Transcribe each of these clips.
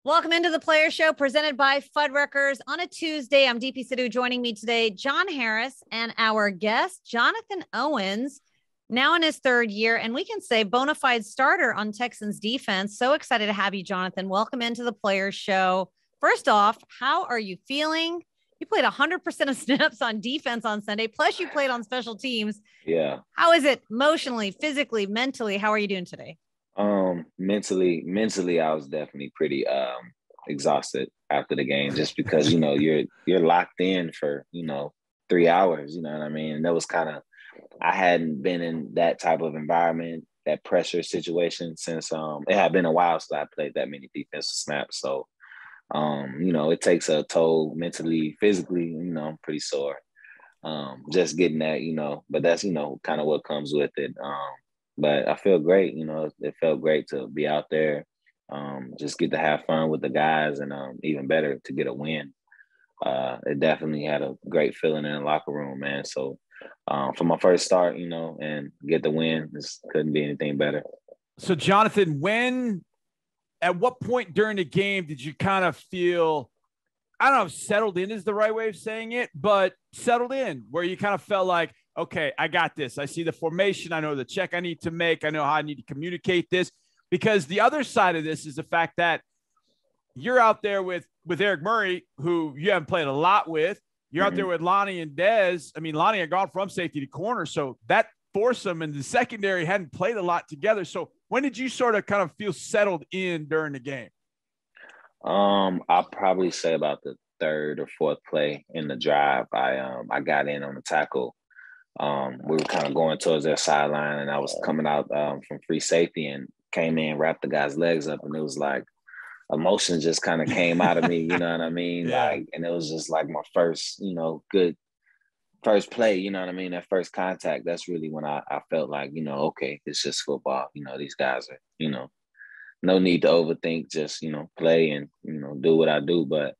Welcome into the Players Show presented by Fuddruckers on a Tuesday. I'm Deepi Sidhu. Joining me today, John Harris, and our guest, Jonathan Owens, now in his third year, and we can say bona fide starter on Texans defense. So excited to have you, Jonathan. Welcome into the Players Show. First off, how are you feeling? You played 100% of snaps on defense on Sunday, plus you played on special teams. Yeah. How is it emotionally, physically, mentally? How are you doing today? Mentally, I was definitely pretty exhausted after the game, just because you're locked in for 3 hours. You know what I mean? And that was I hadn't been in that type of environment, that pressure situation since it had been a while since I played that many defensive snaps. So it takes a toll mentally, physically. I'm pretty sore. Just getting that, but that's kind of what comes with it. But I feel great. It felt great to be out there, just get to have fun with the guys, and even better to get a win. It definitely had a great feeling in the locker room, man. So for my first start, and get the win, this couldn't be anything better. So, Jonathan, at what point during the game did you kind of feel, I don't know if settled in is the right way of saying it, but settled in, where you kind of felt like, okay, I got this. I see the formation. I know the check I need to make. I know how I need to communicate this. Because the other side of this is the fact that you're out there with Eric Murray, who you haven't played a lot with. You're out there with Lonnie and Dez. I mean, Lonnie had gone from safety to corner, so that foursome and the secondary hadn't played a lot together. So when did you sort of kind of feel settled in during the game? I'll probably say about the third or fourth play in the drive. I got in on the tackle. We were kind of going towards their sideline, and I was coming out from free safety and came in, wrapped the guy's legs up, and it was like emotion just kind of came out of me, you know what I mean? Yeah. And it was just like my first, good first play, you know what I mean? That first contact, that's really when I felt like, okay, it's just football. These guys are, no need to overthink, just, play and, do what I do. But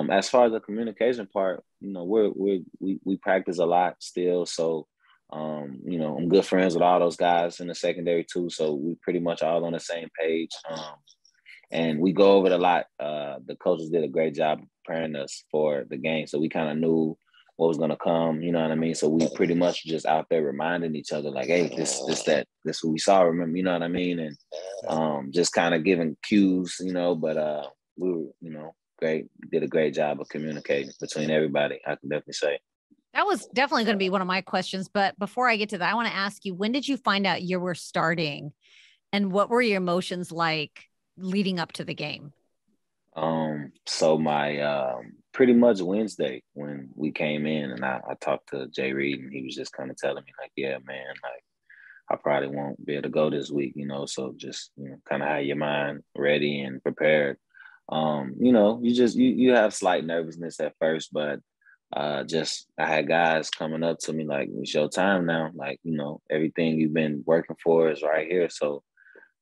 as far as the communication part, we practice a lot still. So, I'm good friends with all those guys in the secondary too. So we pretty much all on the same page. And we go over it a lot. The coaches did a great job preparing us for the game. So we kind of knew what was going to come, you know what I mean? So we pretty much just out there reminding each other like, hey, this, what we saw, remember, you know what I mean? And just kind of giving cues, but we were, great, did a great job of communicating between everybody, I can definitely say. That was definitely going to be one of my questions. But before I get to that, I want to ask you, when did you find out you were starting, and what were your emotions like leading up to the game? So my pretty much Wednesday when we came in, and I talked to Jay Reed, and he was just kind of telling me like, yeah, man, like I probably won't be able to go this week, so just, kind of have your mind ready and prepared. You have slight nervousness at first, but I had guys coming up to me like, it's your time now. Like, everything you've been working for is right here. So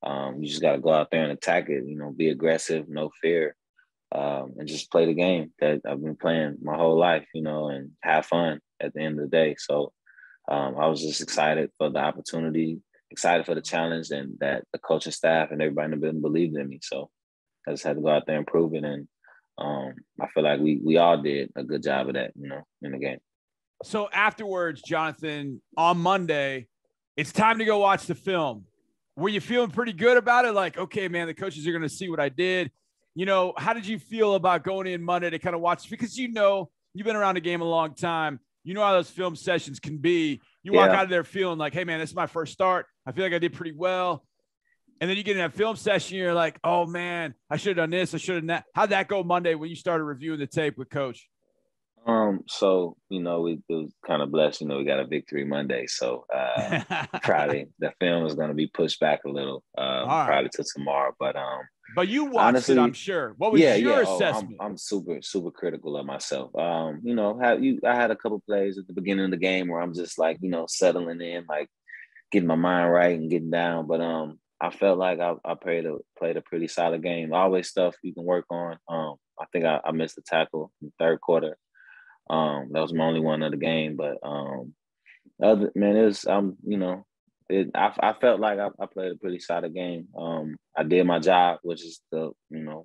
you just got to go out there and attack it, be aggressive, no fear, and just play the game that I've been playing my whole life, and have fun at the end of the day. So I was just excited for the opportunity, excited for the challenge, and that the coaching staff and everybody in the building believed in me. So I just had to go out there and prove it. And I feel like we all did a good job of that, in the game. So afterwards, Jonathan, on Monday, it's time to go watch the film. Were you feeling pretty good about it? Like, okay, man, the coaches are going to see what I did. How did you feel about going in Monday to kind of watch? Because you've been around the game a long time. You know how those film sessions can be. You walk out of there feeling like, hey, man, this is my first start. I feel like I did pretty well. And then you get in that film session, you're like, oh, man, I should have done this. I should have done that. How'd that go Monday when you started reviewing the tape with Coach? So, we was kind of blessed, we got a victory Monday. So probably the film is going to be pushed back a little, probably to tomorrow. But you watched honestly, it, I'm sure. What was your assessment? I'm super, super critical of myself. I had a couple plays at the beginning of the game where I'm just like, settling in, like getting my mind right and getting down. But I felt like I played a pretty solid game. Always stuff you can work on. I think I missed a tackle in the third quarter. That was my only one of the game. But it was I felt like I played a pretty solid game. I did my job, which is the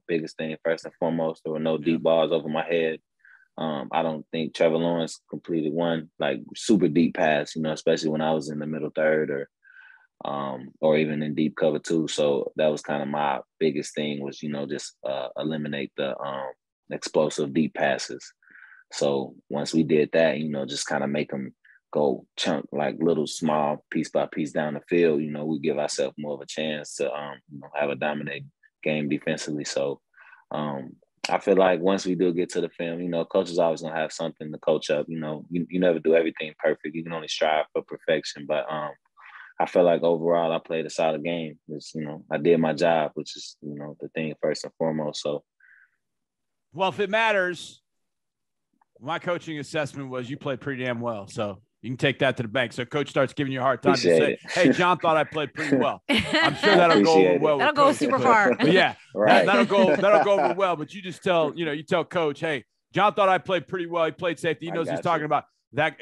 biggest thing first and foremost. There were no deep balls over my head. I don't think Trevor Lawrence completed one like super deep pass, especially when I was in the middle third or even in deep cover too. So that was kind of my biggest thing was, just eliminate the explosive deep passes. So once we did that, just kind of make them go chunk like little small piece by piece down the field, we give ourselves more of a chance to have a dominant game defensively. So I feel like once we do get to the film, coaches always gonna have something to coach up. You never do everything perfect. You can only strive for perfection. But I feel like overall I played a solid game. It's, I did my job, which is, the thing first and foremost. So well, if it matters, my coaching assessment was you played pretty damn well. So you can take that to the bank. So coach starts giving you a hard time to say, hey, John thought I played pretty well. I'm sure that'll go over well. That'll go super far. But yeah, right. that'll go over well. But you just tell, you tell coach, hey, John thought I played pretty well. He played safety. He knows what he's talking about. That'll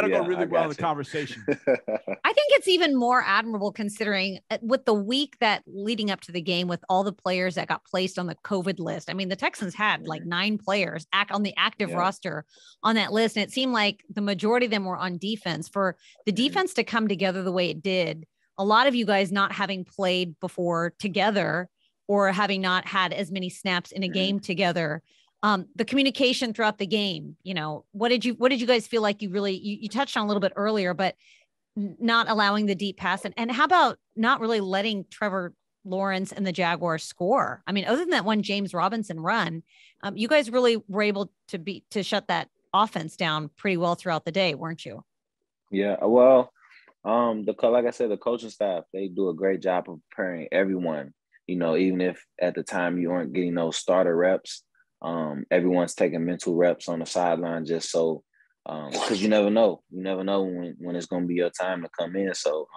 go really well in the conversation. I think it's even more admirable considering with the week that leading up to the game with all the players that got placed on the COVID list. I mean, the Texans had like 9 players on the active roster on that list. And it seemed like the majority of them were on defense. For the defense to come together the way it did, a lot of you guys not having played before together or having not had as many snaps in a game together. The communication throughout the game, what did you guys feel like you touched on a little bit earlier, but not allowing the deep pass and how about not really letting Trevor Lawrence and the Jaguars score? I mean, other than that one James Robinson run, you guys really were able to shut that offense down pretty well throughout the day, weren't you? Yeah, well, like I said, the coaching staff, they do a great job of preparing everyone, even if at the time you aren't getting those starter reps. Everyone's taking mental reps on the sideline just so, because you never know when it's going to be your time to come in. So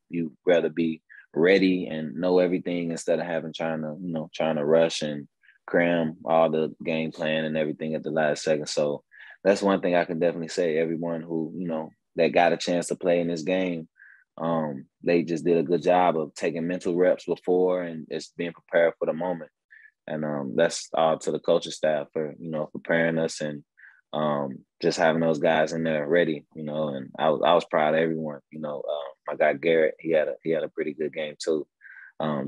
you rather be ready and know everything instead of trying to rush and cram all the game plan and everything at the last second. So that's one thing I can definitely say. Everyone who, that got a chance to play in this game, they just did a good job of taking mental reps before and just being prepared for the moment. And that's all to the coaching staff for, preparing us and just having those guys in there ready, and I was proud of everyone. My guy Garrett, he had a pretty good game too.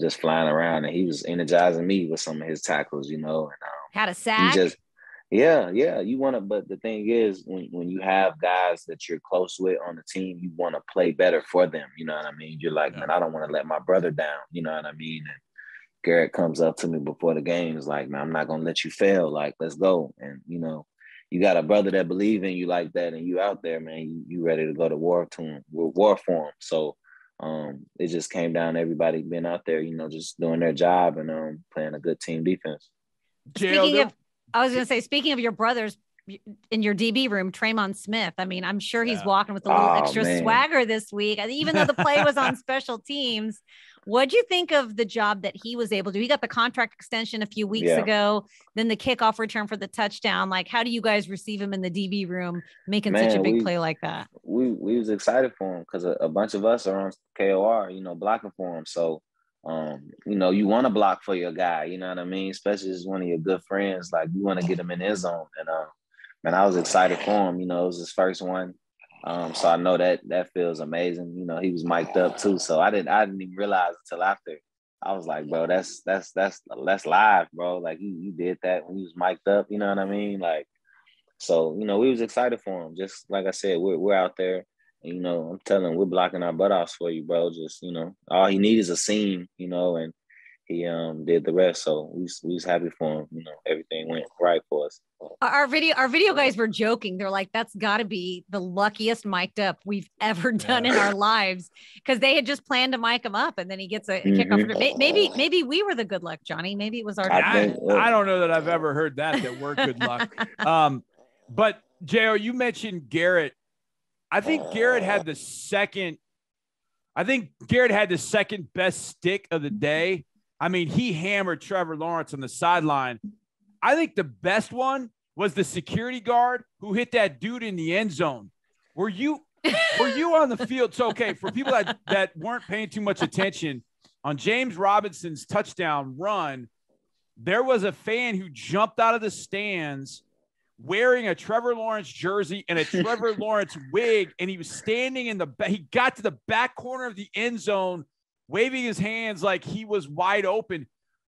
Just flying around, and he was energizing me with some of his tackles, and had a sack. You want to, but the thing is when you have guys that you're close with on the team, you want to play better for them. You know what I mean? You're like, man, I don't want to let my brother down. You know what I mean? And Garrett comes up to me before the game. Is like, man, I'm not gonna let you fail. Like, let's go. And you got a brother that believe in you like that, and you out there, man. You ready to go to war for him. So it just came down to everybody being out there, just doing their job and playing a good team defense. Speaking of your brothers in your DB room, Traymon Smith. I mean, I'm sure he's walking with a little extra swagger this week, even though the play was on special teams. What'd you think of the job that he was able to do? He got the contract extension a few weeks ago, then the kickoff return for the touchdown. Like, how do you guys receive him in the DB room making such a big play like that? We was excited for him because a bunch of us are on KOR, blocking for him. So, you want to block for your guy, you know what I mean? Especially as one of your good friends, like you want to get him in his zone. And, man, I was excited for him. It was his first one. So I know that feels amazing. He was mic'd up too. So I didn't even realize until after. I was like, bro, that's live, bro. Like you did that when he was mic'd up, you know what I mean? Like, so, we was excited for him. Just like I said, we're out there and, I'm telling him we're blocking our butt offs for you, bro. Just, all he needs is a seam, and he did the rest. So we was happy for him. Everything went right for us. Our video guys were joking. They're like, that's got to be the luckiest mic'd up we've ever done in our lives, because they had just planned to mic him up, and then he gets a kickoff. Maybe we were the good luck, Johnny. Maybe it was our. I don't know that I've ever heard that we're good luck. But J.O., you mentioned Garrett. I think Garrett had the second best stick of the day. I mean, he hammered Trevor Lawrence on the sideline. I think the best one was the security guard who hit that dude in the end zone. Were you on the field? So, okay, for people that weren't paying too much attention, on James Robinson's touchdown run, there was a fan who jumped out of the stands wearing a Trevor Lawrence jersey and a Trevor Lawrence wig, and he was standing in he got to the back corner of the end zone, waving his hands like he was wide open.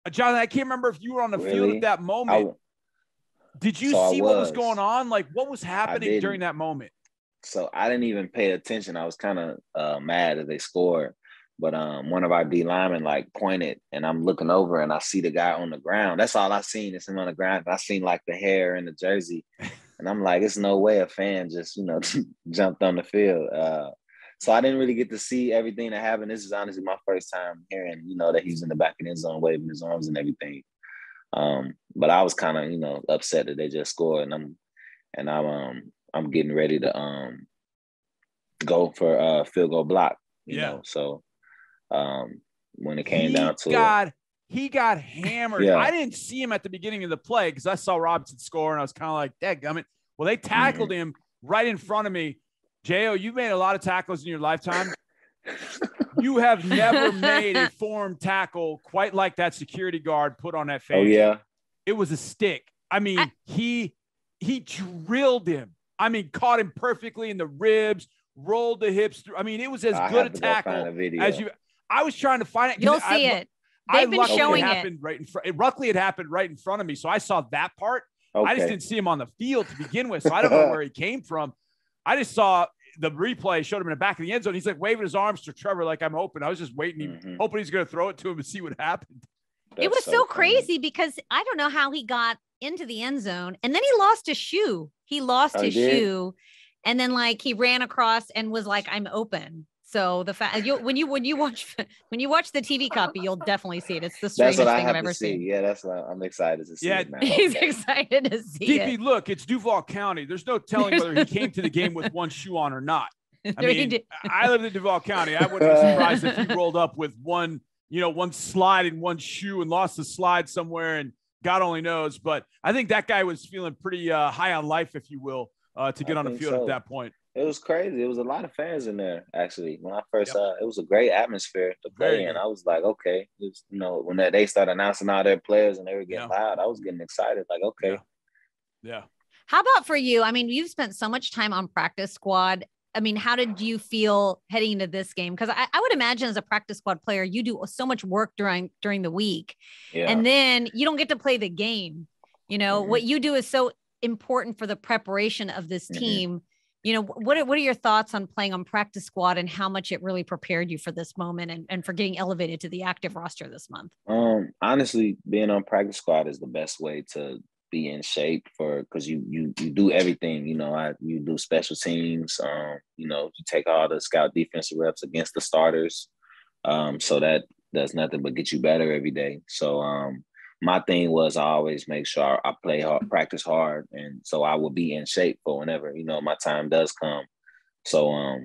Jonathan, I can't remember if you were on the field at that moment. Did you see what was going on? Like, what was happening during that moment? So I didn't even pay attention. I was kind of mad that they scored. But one of our D linemen like pointed, and I'm looking over and I see the guy on the ground. That's all I seen is him on the ground. I seen like the hair in the jersey, and I'm like, it's no way a fan just jumped on the field. So I didn't really get to see everything that happened. This is honestly my first time hearing that he's in the back of the end zone waving his arms and everything. But I was kind of upset that they just scored, and I'm getting ready to go for a field goal block. You know, so. When it came down to he got hammered. I didn't see him at the beginning of the play because I saw Robinson score and I was kind of like, dadgummit. Well, they tackled him right in front of me. J.O., you've made a lot of tackles in your lifetime. You have never made a formed tackle quite like that security guard put on that fan. Oh, yeah. It was a stick. I mean, he drilled him. I mean, caught him perfectly in the ribs, rolled the hips through. I mean, it was as good a tackle as you – I was trying to find it. You'll see it. They've been showing it. Right in front. Luckily, it happened right in front of me, so I saw that part. Okay. I just didn't see him on the field to begin with, so I don't know where he came from. I just saw the replay, showed him in the back of the end zone. He's like waving his arms to Trevor like I'm open. I was just waiting, hoping he's going to throw it to him and see what happened. It was so crazy because I don't know how he got into the end zone, and then he lost his shoe. He lost his shoe, and then he ran across and was like, "I'm open." So the fact when you watch the TV copy, you'll definitely see it. It's the strangest thing I've ever seen. Yeah, that's what I'm excited to see. Yeah, it now. He's excited to see Deepi, it. Look, it's Duval County. There's no telling whether he came to the game with one shoe on or not. I mean, I live in Duval County. I wouldn't be surprised if he rolled up with one slide and one shoe and lost the slide somewhere, and God only knows. But I think that guy was feeling pretty high on life, if you will, to get on the field at that point. It was crazy. It was a lot of fans in there, actually. When I first saw it, it was a great atmosphere to play in. I was like, okay. When they started announcing all their players and they were getting loud, I was getting excited. Like, okay. Yeah. How about for you? I mean, you've spent so much time on practice squad. I mean, how did you feel heading into this game? Because I would imagine as a practice squad player, you do so much work during the week. Yeah. And then you don't get to play the game. What you do is so important for the preparation of this team. What are your thoughts on playing on practice squad and how much it really prepared you for this moment and for getting elevated to the active roster this month? Honestly, being on practice squad is the best way to be in shape because you do everything. You do special teams. You take all the scout defensive reps against the starters. So that does nothing but get you better every day. So my thing was I always make sure I play hard, practice hard, and so I will be in shape for whenever my time does come. So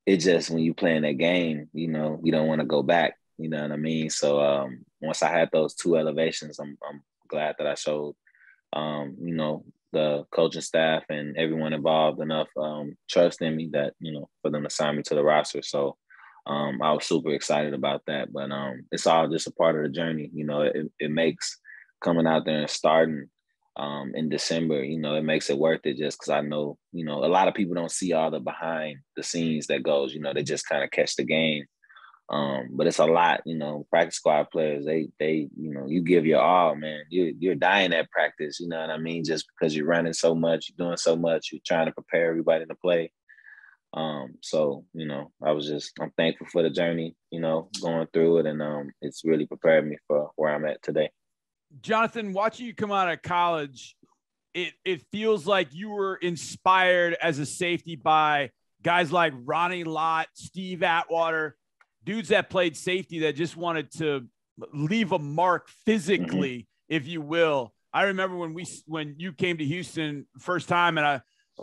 it just when you play in that game, you don't want to go back. You know what I mean? So once I had those two elevations, I'm glad that I showed the coaching staff and everyone involved enough trust in me that for them to sign me to the roster. So I was super excited about that, but it's all just a part of the journey. It makes coming out there and starting in December, it makes it worth it just because I know, a lot of people don't see all the behind the scenes that goes, they just kind of catch the game. But it's a lot, practice squad players, they you give your all, man. You're dying at practice, you know what I mean? Just because you're running so much, you're doing so much, you're trying to prepare everybody to play. So, I'm thankful for the journey, going through it, and it's really prepared me for where I'm at today. Jonathan, watching you come out of college, it feels like you were inspired as a safety by guys like Ronnie Lott, Steve Atwater, dudes that played safety that just wanted to leave a mark physically, if you will. I remember when you came to Houston first time, and I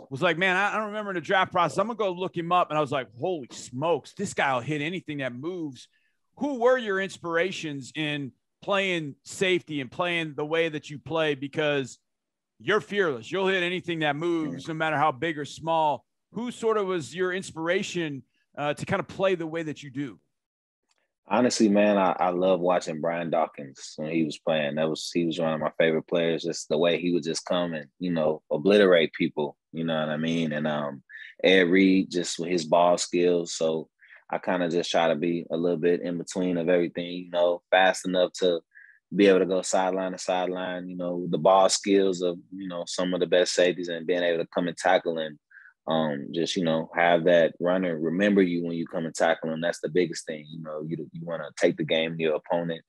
was like, man, I don't remember in the draft process. I'm going to go look him up. And I was like, holy smokes, this guy will hit anything that moves. Who were your inspirations in playing safety and playing the way that you play? Because you're fearless. You'll hit anything that moves, no matter how big or small. who sort of was your inspiration to kind of play the way that you do? Honestly, man, I love watching Brian Dawkins when he was playing. He was one of my favorite players. Just the way he would just come and, you know, obliterate people. You know what I mean? And Ed Reed, just with his ball skills. So I kind of just try to be a little bit in between of everything. You know, fast enough to be able to go sideline to sideline. You know, the ball skills of, you know, some of the best safeties, and being able to come and tackle and just, you know, have that runner remember you when you come and tackle them. That's the biggest thing. You know, you want to take the game to your opponent.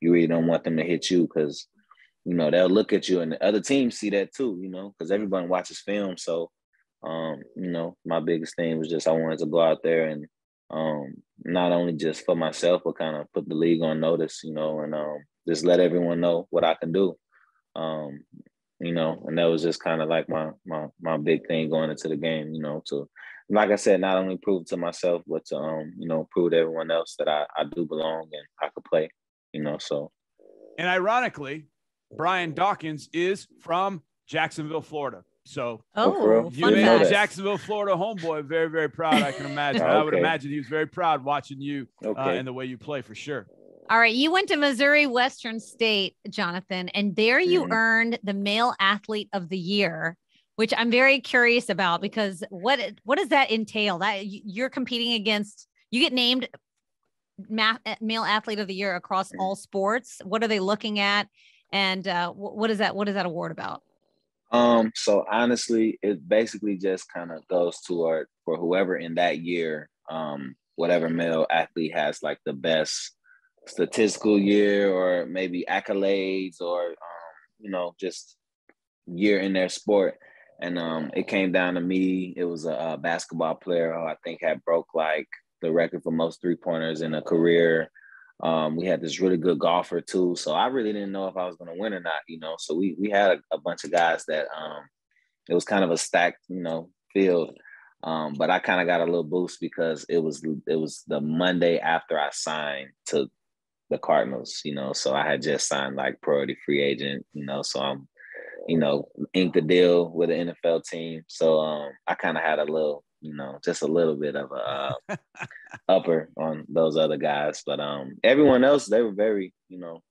You really don't want them to hit you, because, you know, they'll look at you, and the other teams see that too, you know, because everybody watches film. So, you know, my biggest thing was just I wanted to go out there and not only just for myself, but kind of put the league on notice, you know, and just let everyone know what I can do. You know, and that was just kind of like my big thing going into the game, you know, to, like I said, not only prove to myself, but to, you know, prove to everyone else that I do belong and I could play, you know, so. And ironically, Brian Dawkins is from Jacksonville, Florida. So you made a Jacksonville, Florida homeboy very, very proud, I can imagine. Okay. I would imagine he was very proud watching you and the way you play, for sure. All right. You went to Missouri Western State, Jonathan, and there you earned the Male Athlete of the Year, which I'm very curious about, because what does that entail? That you're competing against, you get named Male Athlete of the Year across all sports. What are they looking at? And what is that award about? So honestly, it basically just kind of goes toward, for whoever in that year, whatever male athlete has like the best statistical year, or maybe accolades, or you know, just year in their sport. And it came down to me. It was a basketball player who I think had broke like the record for most 3-pointers in a career. We had this really good golfer too, so I really didn't know if I was going to win or not, you know. So we had a bunch of guys that it was kind of a stacked, you know, field. But I kind of got a little boost because it was the Monday after I signed to the Cardinals, you know, so I had just signed like priority free agent, you know, so I'm, you know, inked the deal with an NFL team. So I kind of had a little, you know, just a little bit of a upper on those other guys. But everyone else, they were very, you know,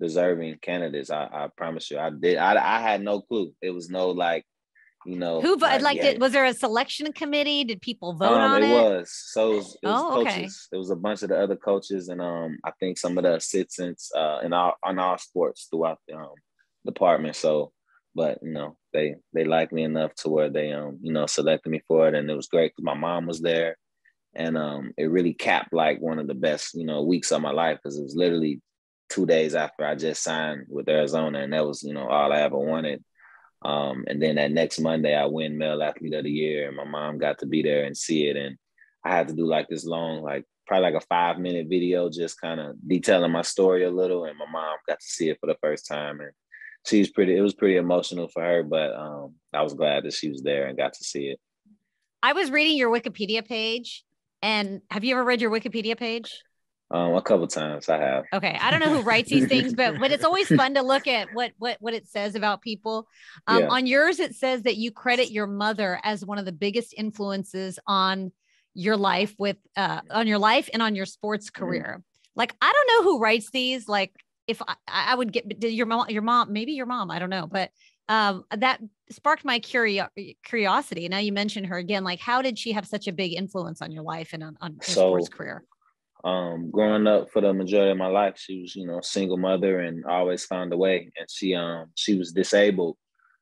deserving candidates. I promise you. I had no clue. It was no like, you know, who was there a selection committee? Did people vote on it? It was. So it was coaches. Okay. There was a bunch of the other coaches, and I think some of the assistants on all sports throughout the department. So, but you know, they liked me enough to where they you know, selected me for it, and it was great because my mom was there, and it really capped like one of the best, you know, weeks of my life, because it was literally 2 days after I just signed with Arizona, and that was, you know, all I ever wanted. And then that next Monday, I win Male Athlete of the Year, and my mom got to be there and see it. And I had to do like this long, like probably like a 5-minute video, just kind of detailing my story a little. And my mom got to see it for the first time, and it was pretty emotional for her, but I was glad that she was there and got to see it. I was reading your Wikipedia page, and have you ever read your Wikipedia page? A couple times I have. Okay. I don't know who writes these things, but it's always fun to look at what it says about people. On yours, it says that you credit your mother as one of the biggest influences on your life on your life and on your sports career. Like, I don't know who writes these. Like, if I would get your mom, maybe your mom, I don't know, but that sparked my curiosity. Now you mentioned her again. Like, how did she have such a big influence on your life and on your sports career? Growing up for the majority of my life, she was, you know, single mother and always found a way. And she was disabled.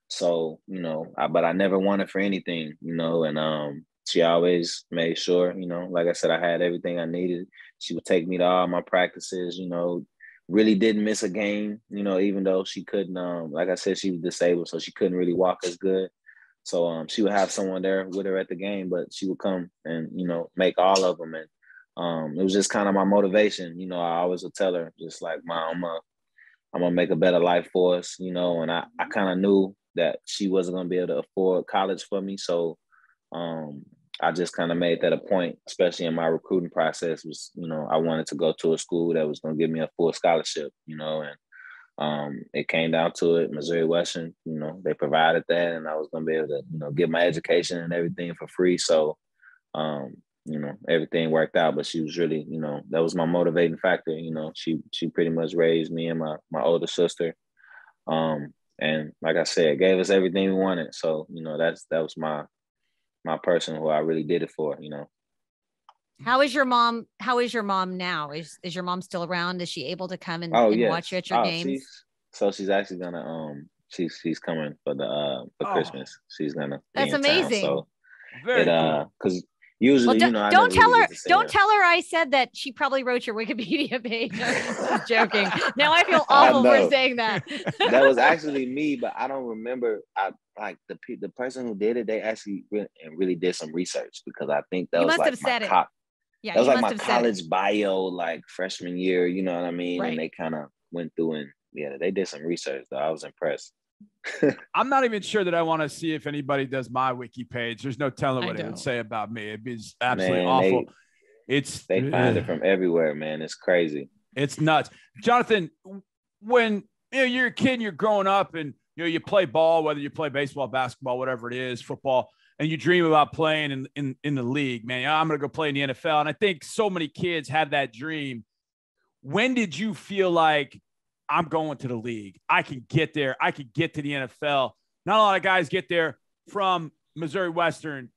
So, you know, but I never wanted for anything, you know, and she always made sure, you know, like I said, I had everything I needed. She would take me to all my practices, you know, really didn't miss a game, you know, even though she couldn't, like I said, she was disabled, so she couldn't really walk as good. So she would have someone there with her at the game, but she would come and, you know, make all of them. And it was just kind of my motivation. You know, I always would tell her, just like, Mom, I'm gonna make a better life for us, you know. And I kind of knew that she wasn't gonna be able to afford college for me. So I just kind of made that a point, especially in my recruiting process, was, you know, I wanted to go to a school that was gonna give me a full scholarship, you know. And it came down to it. Missouri Western, they provided that, and I was gonna be able to, get my education and everything for free. So, everything worked out. But she was really, that was my motivating factor. She pretty much raised me and my older sister. And like I said, gave us everything we wanted. So, that was my person who I really did it for. How is your mom? How is your mom now? Is your mom still around? Is she able to come and Yes. watch you at your games? She's actually gonna she's coming for Christmas. She's gonna That's be in amazing. Town, so very cool. Because usually, well, don't tell her. Don't tell her I said that. She probably wrote your Wikipedia page. I'm just joking. Now I feel awful for saying that. That was actually me, but I don't remember. I like the person who did it. They actually really did some research, because I think that was like my that was like my college bio, like freshman year. You know what I mean? Right. And they kind of went through and they did some research. Though I was impressed. I'm not even sure that I want to see if anybody does my wiki page. There's no telling what it would say about me. It'd be absolutely awful. They find it from everywhere, man. It's crazy. It's nuts. Jonathan, when you're a kid and you're growing up and you play ball, whether you play baseball, basketball, whatever it is, football, and you dream about playing in the league, man, I'm going to go play in the NFL. And I think so many kids have that dream. When did you feel like, I'm going to the league, I can get there, I can get to the NFL? Not a lot of guys get there from Missouri Western.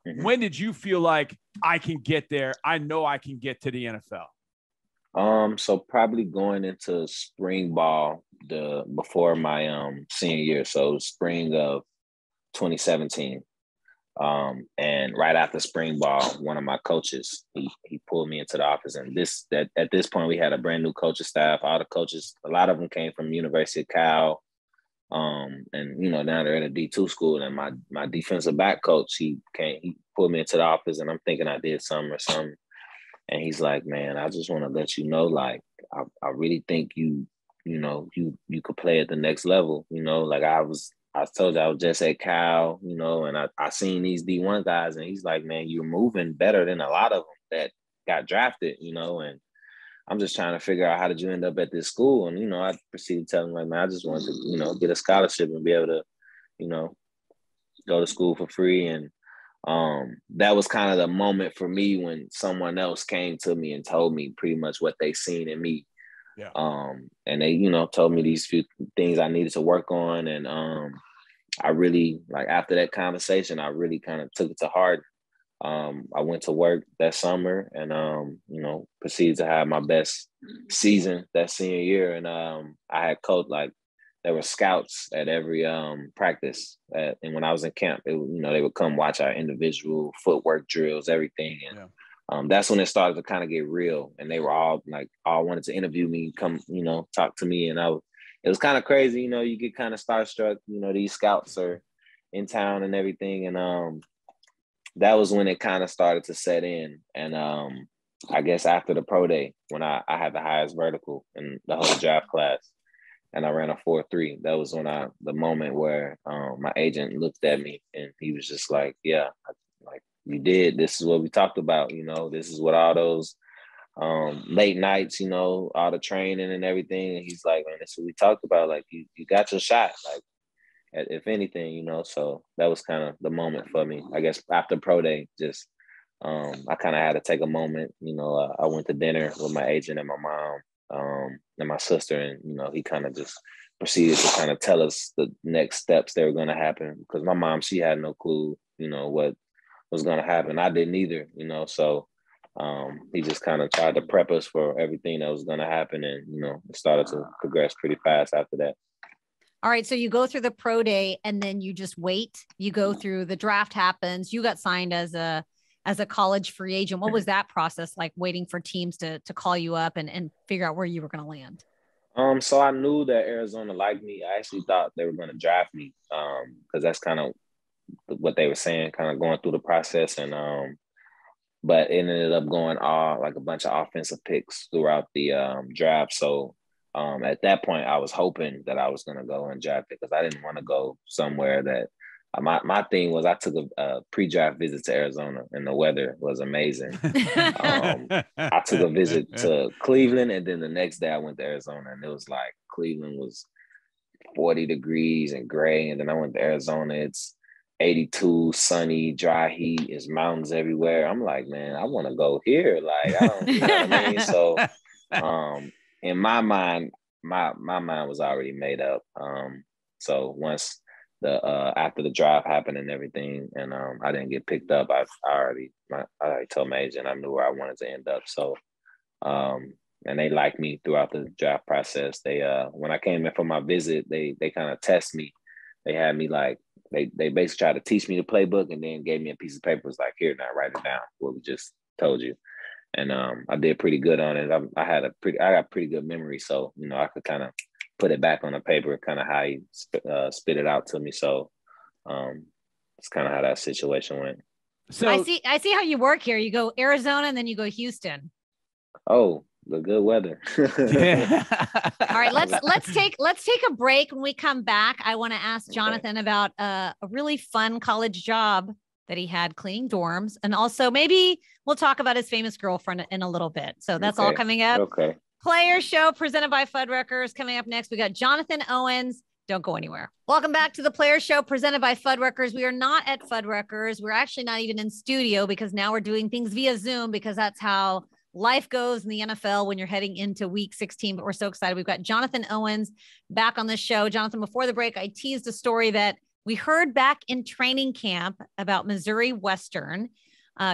Mm-hmm. When did you feel like, I can get there, I know I can get to the NFL? So probably going into spring ball before my senior year, so spring of 2017. And right after spring ball, one of my coaches, he pulled me into the office, and at this point we had a brand new coaching staff. All the coaches, a lot of them came from University of Cal, and now they're at a D2 school. And my defensive back coach, he pulled me into the office, and I'm thinking I did something, and he's like, "Man, I just want to let you know, like, I really think you could play at the next level. Like I told you I was just at Cal, and I seen these D1 guys, and he's like, man, you're moving better than a lot of them that got drafted, and I'm just trying to figure out, how did you end up at this school? And, I proceeded to tell him, like, man, I just wanted to, get a scholarship and be able to, go to school for free. And that was kind of the moment for me when someone else came to me and told me pretty much what they seen in me. Yeah. And they, told me these few things I needed to work on. And I really, like, after that conversation, I really kind of took it to heart. I went to work that summer and, proceeded to have my best season that senior year. And I had coached, like, there were scouts at every practice. And when I was in camp, they would come watch our individual footwork drills, everything. And that's when it started to kind of get real, and they were all wanted to interview me, come, talk to me. And it was kind of crazy, you get kind of starstruck, these scouts are in town and everything. And that was when it kind of started to set in. And I guess after the pro day, when I had the highest vertical in the whole draft class, and I ran a 4.3, that was when the moment where my agent looked at me, and he was just like, yeah, like, you did. This is what we talked about. This is what all those late nights, all the training and everything. And he's like, man, this is what we talked about. Like, you got your shot, like, if anything, So that was kind of the moment for me. I guess after pro day, just I kind of had to take a moment. I went to dinner with my agent and my mom and my sister, and he kind of just proceeded to kind of tell us the next steps that were going to happen, because my mom, she had no clue, what was going to happen. I didn't either, so he just kind of tried to prep us for everything that was going to happen. And, it started to progress pretty fast after that. All right. So you go through the pro day, and then you just wait. You go through, the draft happens. You got signed as a college free agent. What was that process like, waiting for teams to call you up and figure out where you were going to land? So I knew that Arizona liked me. I actually thought they were going to draft me, because that's kind of what they were saying, kind of going through the process. And but it ended up going like a bunch of offensive picks throughout the draft. So at that point, I was hoping that I was going to go undrafted, because I didn't want to go somewhere that my thing was, I took a pre-draft visit to Arizona, and the weather was amazing. I took a visit to Cleveland, and then the next day I went to Arizona, and it was like Cleveland was 40 degrees and gray. And then I went to Arizona. It's 82, sunny, dry heat. It's mountains everywhere. I'm like, man, I want to go here. Like, I don't, you know what I mean? So in my mind, my mind was already made up. So once after the draft happened and everything, and I didn't get picked up, I already told my agent I knew where I wanted to end up. So and they liked me throughout the draft process. They when I came in for my visit, they kind of test me. They had me like they basically tried to teach me the playbook and then gave me a piece of paper. It's like, here, now write it down what we just told you. And I did pretty good on it. I got pretty good memory, so I could kind of put it back on the paper, kind of how he spit it out to me. So it's kind of how that situation went. So I see how you work here. You go Arizona and then you go Houston. Oh, the good weather. Yeah. All right, let's take a break. When we come back, I want to ask Jonathan about a really fun college job that he had cleaning dorms, and also maybe we'll talk about his famous girlfriend in a little bit. So that's all coming up. Okay. Players Show presented by Fuddruckers. Coming up next, we got Jonathan Owens. Don't go anywhere. Welcome back to the Players Show presented by Fuddruckers. We are not at Fuddruckers. We're actually not even in studio because now we're doing things via Zoom because that's how life goes in the NFL when you're heading into week 16. But we're so excited. We've got Jonathan Owens back on the show. Jonathan, before the break, I teased a story that we heard back in training camp about Missouri Western.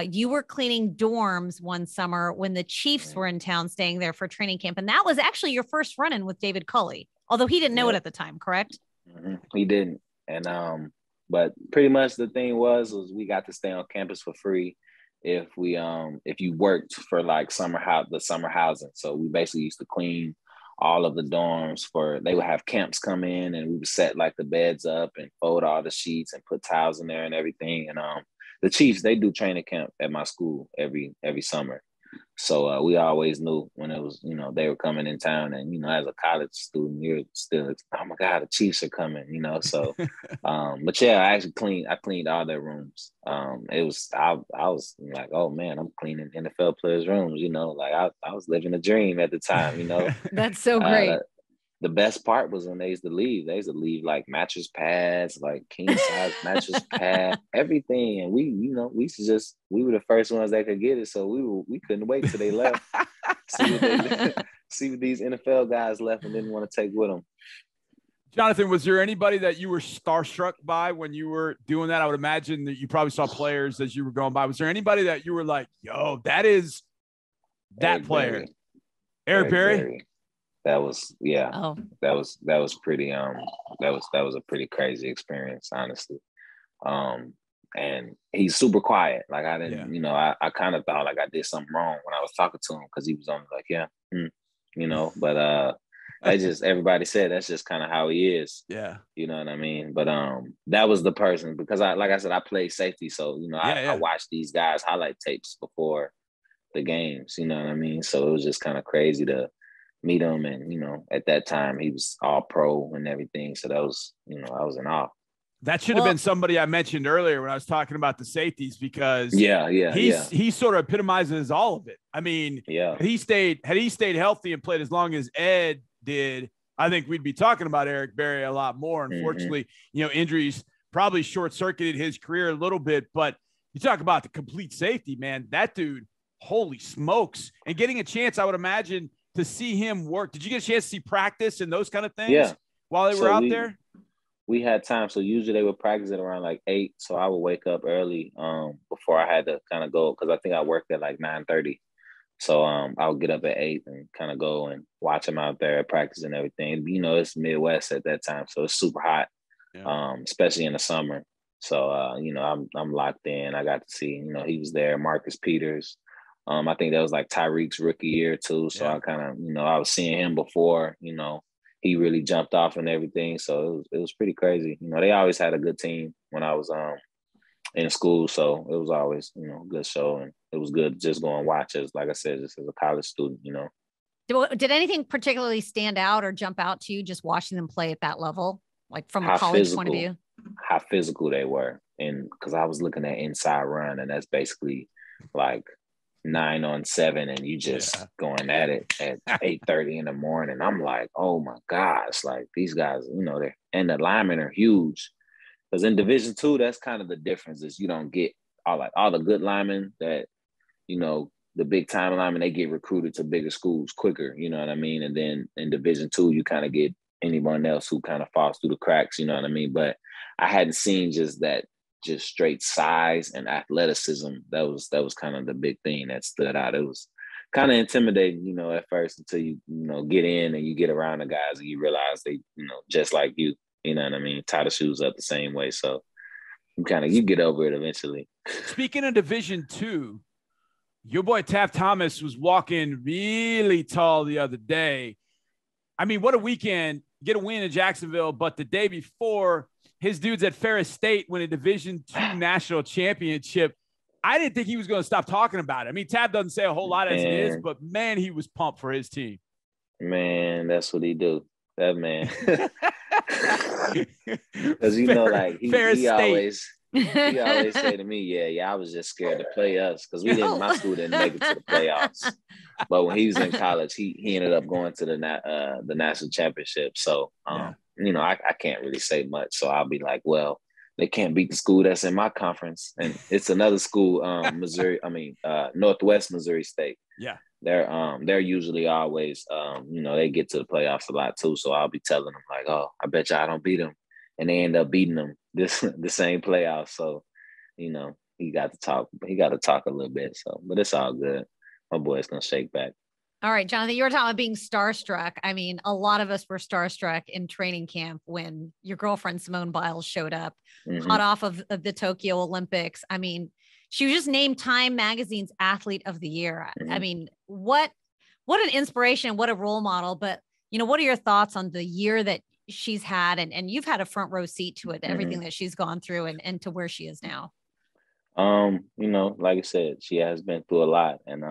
You were cleaning dorms one summer when the Chiefs were in town staying there for training camp. And that was actually your first run-in with David Culley, although he didn't know it at the time, correct? Mm-hmm. He didn't. And but pretty much the thing was we got to stay on campus for free if you worked for like the summer housing. So we basically used to clean all of the dorms they would have camps come in and we would set like the beds up and fold all the sheets and put towels in there and everything. And the Chiefs, they do training camp at my school every summer. So we always knew when it was, they were coming in town. And, as a college student, you're still, oh my God, the Chiefs are coming, so, but yeah, I cleaned all their rooms. I was like, oh man, I'm cleaning NFL players' rooms, like I was living a dream at the time, That's so great. The best part was when they used to leave. They used to leave like mattress pads, like king size mattress pad, everything. And we were the first ones that could get it. So we couldn't wait till they left. see what these NFL guys left and didn't want to take with them. Jonathan, was there anybody that you were starstruck by when you were doing that? I would imagine that you probably saw players as you were going by. Was there anybody that you were like, yo, that is that player? Eric Berry? That was Oh. That was pretty that was a pretty crazy experience, honestly. And he's super quiet. Like I didn't, I kind of thought like I did something wrong when I was talking to him because he was only like, but everybody said that's just kind of how he is. Yeah. You know what I mean? But that was the person because like I said, I played safety. So, I watched these guys highlight tapes before the games, you know what I mean? So it was just kind of crazy to meet him. And, at that time he was all pro and everything. So that was, I was in awe. That should have been somebody I mentioned earlier when I was talking about the safeties because he sort of epitomizes all of it. I mean, had he stayed healthy and played as long as Ed did, I think we'd be talking about Eric Berry a lot more. Unfortunately, injuries probably short-circuited his career a little bit, but you talk about the complete safety, man, that dude, holy smokes. And getting a chance, I would imagine, to see him work. Did you get a chance to see practice and those kind of things while they were out there? We had time. So usually they would practice at around like 8. So I would wake up early before I had to kind of go because I think I worked at like 9:30. So I would get up at 8 and kind of go and watch them out there practice and everything. It's Midwest at that time, so it's super hot, especially in the summer. So I'm locked in. I got to see, he was there. Marcus Peters. I think that was like Tyreek's rookie year too. So I kind of, I was seeing him before, he really jumped off and everything. So it was pretty crazy. They always had a good team when I was in school. So it was always, a good show. And it was good to just go and watch like I said, just as a college student, Did anything particularly stand out or jump out to you just watching them play at that level? Like from a college point of view? How physical they were. And because I was looking at inside run and that's basically like 9-on-7 and you just going at it at 8:30 in the morning. I'm like, oh my gosh, like these guys, and the linemen are huge. Because in Division II, that's kind of the difference is you don't get all the good linemen that, the big time linemen, they get recruited to bigger schools quicker, you know what I mean? And then in Division II, you kind of get anyone else who kind of falls through the cracks, you know what I mean? But I hadn't seen just straight size and athleticism. That was kind of the big thing that stood out. It was kind of intimidating, at first until you, get in and you get around the guys and you realize they, just like you know what I mean? Tie the shoes up the same way. So you get over it eventually. Speaking of Division II, your boy Taft Thomas was walking really tall the other day. I mean, what a weekend. Get a win in Jacksonville, but the day before, his dudes at Ferris State win a Division II national championship. I didn't think he was going to stop talking about it. I mean, Tab doesn't say a whole lot as it is, but man, he was pumped for his team. Man, that's what he do. That man. Because he always say to me, yeah, I was just scared to play us because my school didn't make it to the playoffs. But when he was in college, he ended up going to the national championship. So, I can't really say much. So I'll be like, well, they can't beat the school that's in my conference. And it's another school, Northwest Missouri State. Yeah. They're usually always, they get to the playoffs a lot too. So I'll be telling them like, oh, I bet y'all don't beat them. And they end up beating them the same playoffs. So, he got to talk a little bit. So, but it's all good. My boy's going to shake back. All right, Jonathan, you were talking about being starstruck. I mean, a lot of us were starstruck in training camp when your girlfriend, Simone Biles, showed up hot off of the Tokyo Olympics. I mean, she was just named Time Magazine's Athlete of the Year. I mean, what an inspiration, what a role model. But, what are your thoughts on the year that she's had? And you've had a front row seat to it, everything that she's gone through and to where she is now. Like I said, she has been through a lot. And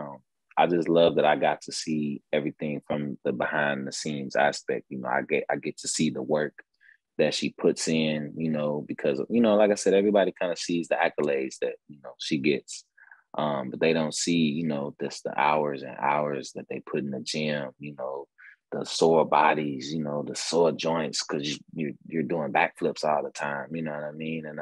I just love that I got to see everything from the behind the scenes aspect. I get to see the work that she puts in, because, like I said, everybody kind of sees the accolades that, she gets. But they don't see, just the hours and hours that they put in the gym, the sore bodies, the sore joints, because you're doing backflips all the time, you know what I mean? And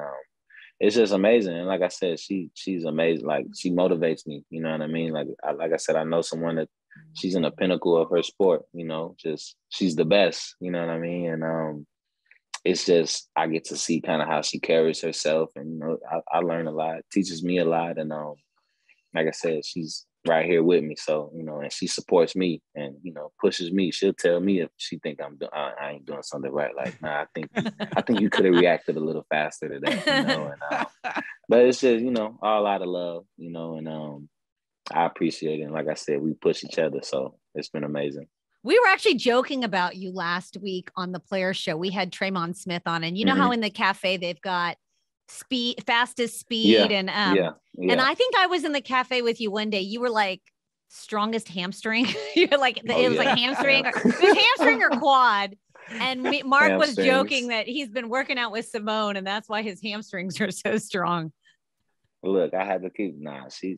it's just amazing. And like I said, she's amazing. Like, she motivates me, you know what I mean? Like I said, I know someone that she's in the pinnacle of her sport, just she's the best, you know what I mean? And it's just, I get to see kind of how she carries herself, and, I learn a lot, teaches me a lot. And like I said, she's right here with me. So, and she supports me and, pushes me. She'll tell me if she think I ain't doing something right. Like, nah, I think you could have reacted a little faster to that, and, but it's just, all out of love, and I appreciate it. And like I said, we push each other. So it's been amazing. We were actually joking about you last week on the Players Show. We had Traymon Smith on, and you know how in the cafe they've got fastest speed, and I think I was in the cafe with you one day. You were like strongest hamstring. You're like it was like hamstring, it was hamstring or quad. And Mark was joking that he's been working out with Simone, and that's why his hamstrings are so strong. Look, I had to keep.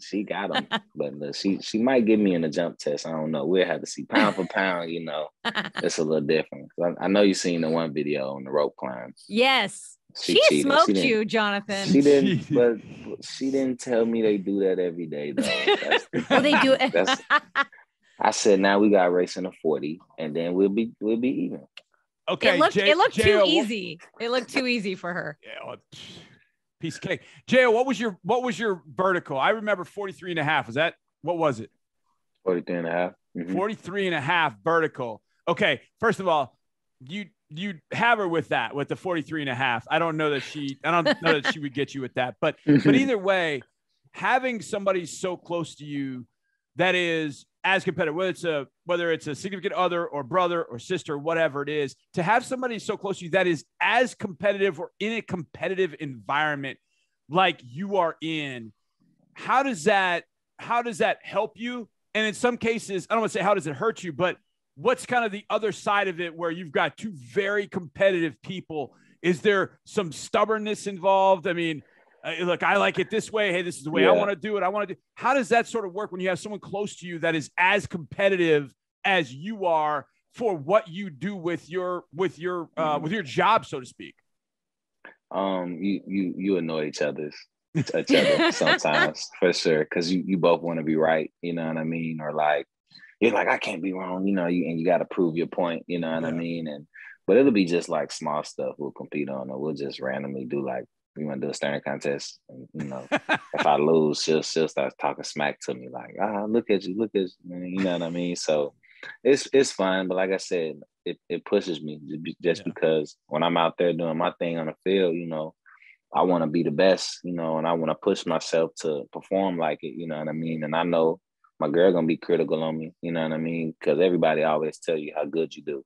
She got them, but look, she might get me in a jump test. I don't know. We'll have to see pound for pound. It's a little different. I know you've seen the one video on the rope climb. Yes. She smoked you, Jonathan. She didn't, but she didn't tell me they do that every day, though. Well, they do it. I said, now we got racing a 40, and then we'll be even. Okay, it looked too easy. It looked too easy for her. Yeah, well, piece of cake. J.O., what was your vertical? I remember 43.5. What was it? 43.5. 43.5 vertical. Okay, first of all, you have her with the 43.5. I don't know that she would get you with that, but either way, having somebody so close to you that is as competitive, whether it's a significant other or brother or sister, whatever it is, to have somebody so close to you that is as competitive or in a competitive environment like you are in, how does that help you? And in some cases, I don't want to say how does it hurt you, but what's kind of the other side of it where you've got two very competitive people? Is there some stubbornness involved? I mean, look, I like it this way. Hey, this is the way I want to do it. How does that sort of work when you have someone close to you that is as competitive as you are for what you do with your job, so to speak? You annoy each other sometimes for sure, because you both want to be right, you know what I mean, or like you're like, I can't be wrong, you know, and you got to prove your point, you know what I mean, but it'll be just like small stuff we'll compete on, or we'll just randomly do like, we want to do a staring contest, and, you know, if I lose, she'll start talking smack to me like, look at you, you know what I mean. So it's fun, but like I said, it pushes me just because when I'm out there doing my thing on the field, you know, I want to be the best, you know, and I want to push myself to perform like it, you know what I mean. And I know my girl gonna be critical on me, you know what I mean, because everybody always tell you how good you do.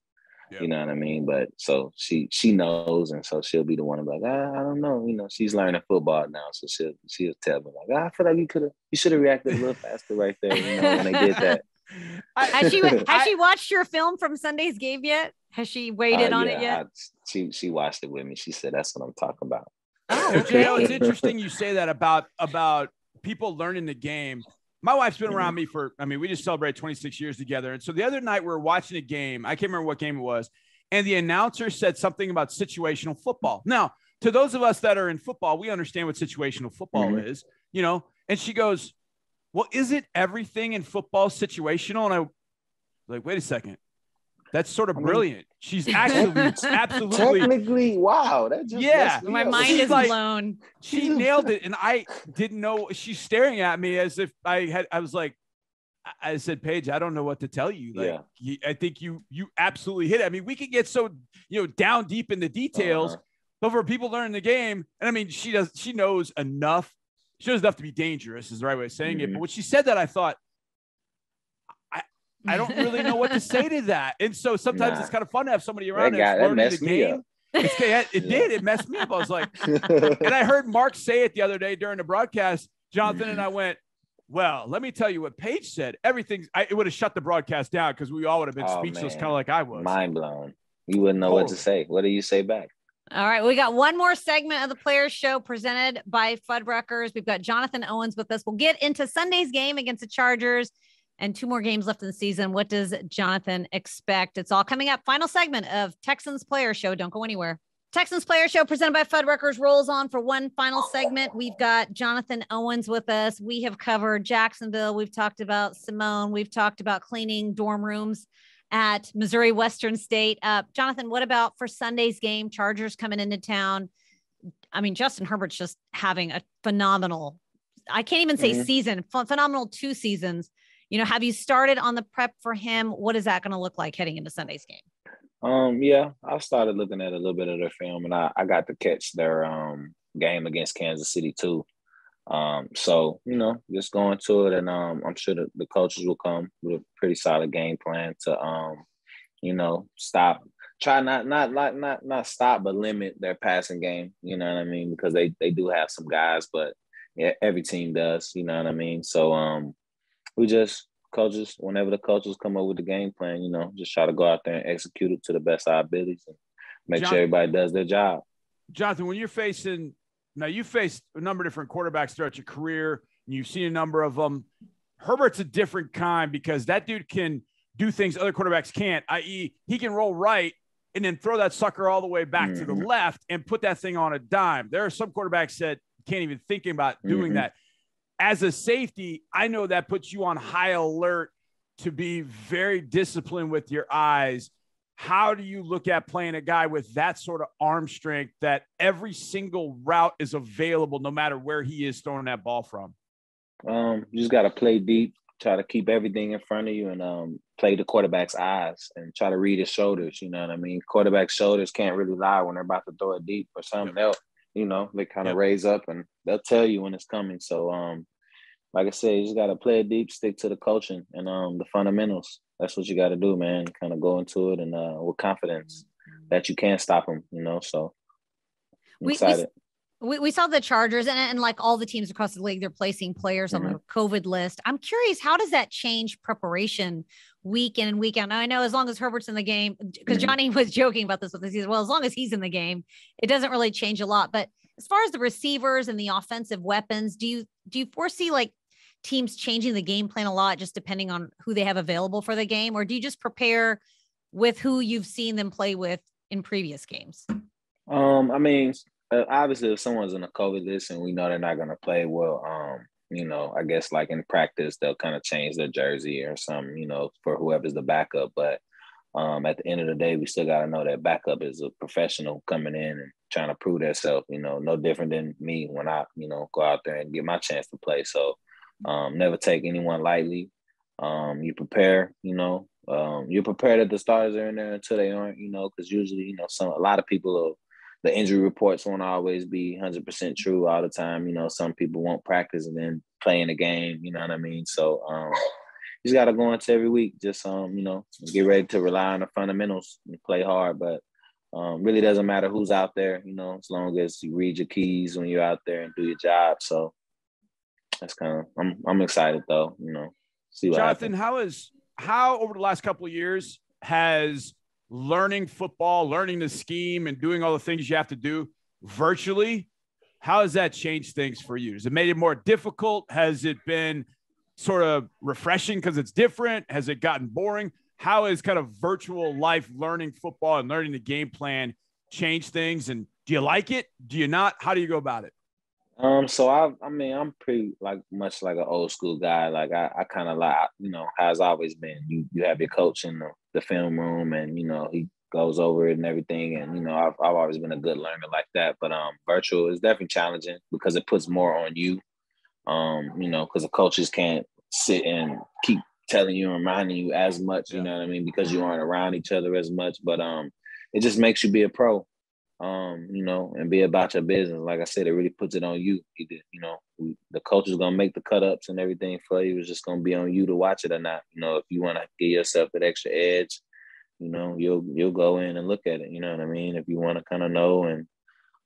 You know what I mean? But so she knows, and so she'll be the one to be like, I don't know. You know, she's learning football now, so she'll tell me like, I feel like you should have reacted a little faster right there, you know, when they did that. Has she watched your film from Sunday's game yet? Has she weighed in on it yet? She watched it with me. She said, that's what I'm talking about. Oh, okay. You know, it's interesting you say that about people learning the game. My wife's been around me we just celebrated 26 years together. And so the other night we were watching a game. I can't remember what game it was. And the announcer said something about situational football. Now, to those of us that are in football, we understand what situational football is, you know, and she goes, well, is it everything in football situational? And I was like, wait a second. That's sort of brilliant. She's actually absolutely technically, wow. That just my mind is blown. She nailed it, and I didn't know. She's staring at me as if I was like, I said, Paige, I don't know what to tell you. Like, I think you absolutely hit it. I mean, we could get so down deep in the details, but for people learning the game, and I mean, she knows enough. She knows enough to be dangerous, is the right way of saying it. But when she said that, I thought, I don't really know what to say to that. And so sometimes it's kind of fun to have somebody around that's learning the game. It did. It messed me up. I was like, and I heard Mark say it the other day during the broadcast, Jonathan, and I went, well, let me tell you what Paige said. It would have shut the broadcast down because we all would have been speechless, kind of like I was. Mind blown. You wouldn't know what to say. What do you say back? All right. We got one more segment of the Players Show presented by Fuddruckers. We've got Jonathan Owens with us. We'll get into Sunday's game against the Chargers. And 2 more games left in the season. What does Jonathan expect? It's all coming up. Final segment of Texans Players Show. Don't go anywhere. Texans Players Show presented by Fuddruckers rolls on for one final segment. We've got Jonathan Owens with us. We have covered Jacksonville. We've talked about Simone. We've talked about cleaning dorm rooms at Missouri Western State. Jonathan, what about for Sunday's game? Chargers coming into town. I mean, Justin Herbert's just having a phenomenal, I can't even say season, phenomenal 2 seasons. You know, have you started on the prep for him? What is that going to look like heading into Sunday's game? Yeah, I started looking at a little bit of their film, and I got to catch their game against Kansas City too. So, you know, just going to it, and I'm sure the coaches will come with a pretty solid game plan to, you know, not stop, but limit their passing game. You know what I mean? Because they do have some guys, but every team does. You know what I mean? So, coaches, whenever the coaches come up with the game plan, you know, just try to go out there and execute it to the best of our abilities and make sure everybody does their job. Jonathan, when you faced a number of different quarterbacks throughout your career, and you've seen a number of them, Herbert's a different kind because that dude can do things other quarterbacks can't, i.e. he can roll right and then throw that sucker all the way back to the left and put that thing on a dime. There are some quarterbacks that can't even think about doing that. As a safety, I know that puts you on high alert to be very disciplined with your eyes. How do you look at playing a guy with that sort of arm strength that every single route is available no matter where he is throwing that ball from? You just got to play deep, try to keep everything in front of you, and play the quarterback's eyes and try to read his shoulders. You know what I mean? Quarterback's shoulders can't really lie when they're about to throw it deep or something else. You know, they kind of raise up and they'll tell you when it's coming. So, like I said, you just got to play it deep, stick to the coaching and the fundamentals. That's what you got to do, man. Kind of go into it and with confidence that you can't stop them, you know. So I'm excited. We saw the Chargers and like all the teams across the league, they're placing players on the COVID list. I'm curious, how does that change preparation week in and week out? Now, I know as long as Herbert's in the game, because Johnny was joking about this with us. He said, well, as long as he's in the game, it doesn't really change a lot. But as far as the receivers and the offensive weapons, do you foresee like teams changing the game plan a lot, just depending on who they have available for the game? Or do you just prepare with who you've seen them play with in previous games? I mean, obviously if someone's in a COVID list and we know they're not going to play, well, I guess like in practice, they'll kind of change their jersey or something, for whoever's the backup. But at the end of the day, we still got to know that backup is a professional coming in and trying to prove themselves, no different than me when I, go out there and get my chance to play. So never take anyone lightly. You prepare, you're prepared that the starters are in there until they aren't, because usually, a lot of people, the injury reports won't always be 100% true all the time. Some people won't practice and then play in the game, you know what I mean? So you just got to go into every week, just, get ready to rely on the fundamentals and play hard. But really doesn't matter who's out there, as long as you read your keys when you're out there and do your job. So that's kind of, I'm excited though, see what Jonathan, happens. How over the last couple of years has learning football, learning the scheme and doing all the things you have to do virtually, how has that changed things for you? Has it made it more difficult? Has it been sort of refreshing because it's different? Has it gotten boring? How has kind of virtual life learning football and learning the game plan changed things? And do you like it? Do you not? How do you go about it? So I'm pretty much like an old school guy. Like I kind of like, how it's always been. You have your coach in the film room and, he goes over it and everything. And, I've always been a good learner like that. But virtual is definitely challenging because it puts more on you. Because the coaches can't sit and keep telling you and reminding you as much, you know what I mean? Because you aren't around each other as much. But it just makes you be a pro. And be about your business. Like I said, it really puts it on you. The coach is gonna make the cut ups and everything for you. It's just gonna be on you to watch it or not. If you want to give yourself that extra edge, you'll go in and look at it. You know what I mean? If you want to kind of know, and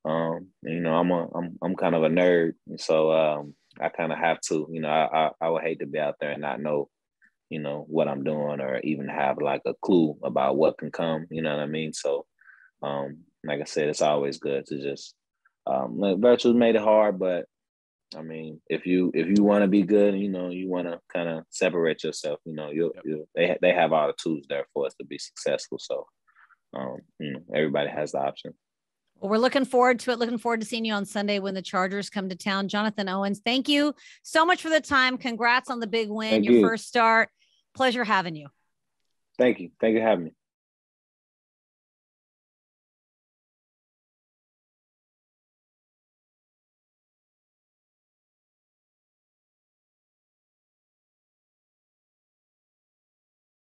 I'm kind of a nerd, so I kind of have to. I would hate to be out there and not know, what I'm doing or even have like a clue about what can come. You know what I mean? So. Like I said, it's always good to just virtual's made it hard, but I mean, if you want to be good, you want to kind of separate yourself. They have all the tools there for us to be successful. So, everybody has the option. Well, we're looking forward to it. Looking forward to seeing you on Sunday when the Chargers come to town. Jonathan Owens, thank you so much for the time. Congrats on the big win, your first start. Pleasure having you. Thank you. Thank you for having me.